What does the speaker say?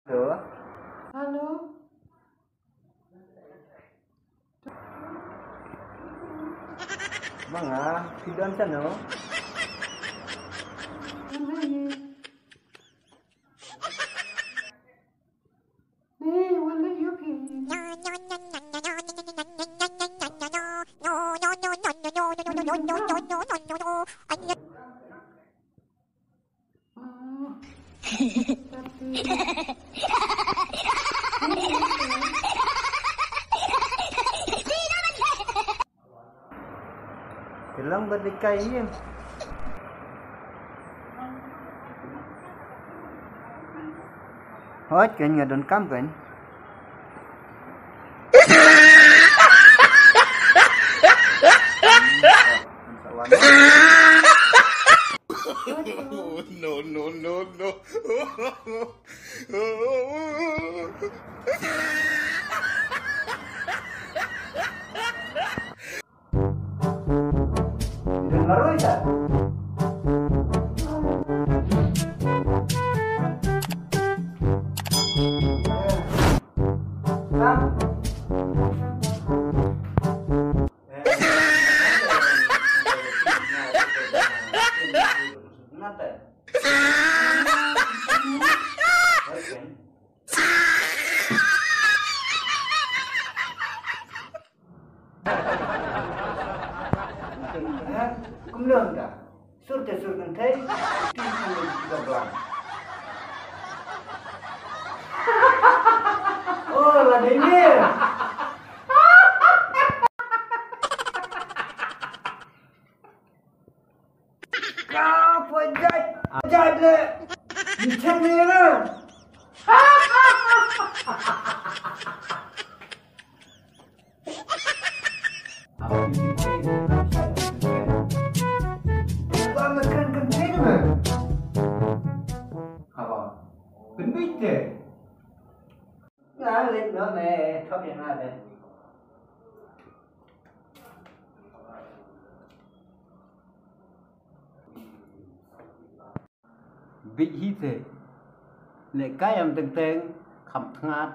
Halo. Halo. Mga, sidon sa no? Wala yuki. Kailang berdikay niya. Hot kan nga doon kam kan? No, no, no, no. Laro isa. Cũng lương cả. Suốt gần thấy tim mình gặp lòng. Ôi là đến đi. Cao phải chạy lên. Nhìn xem đi nữa. Pinbite. Lên nữa mẹ thoát điện ra đây. Vị hít thế. Lệ cái em tên khẩm ngát.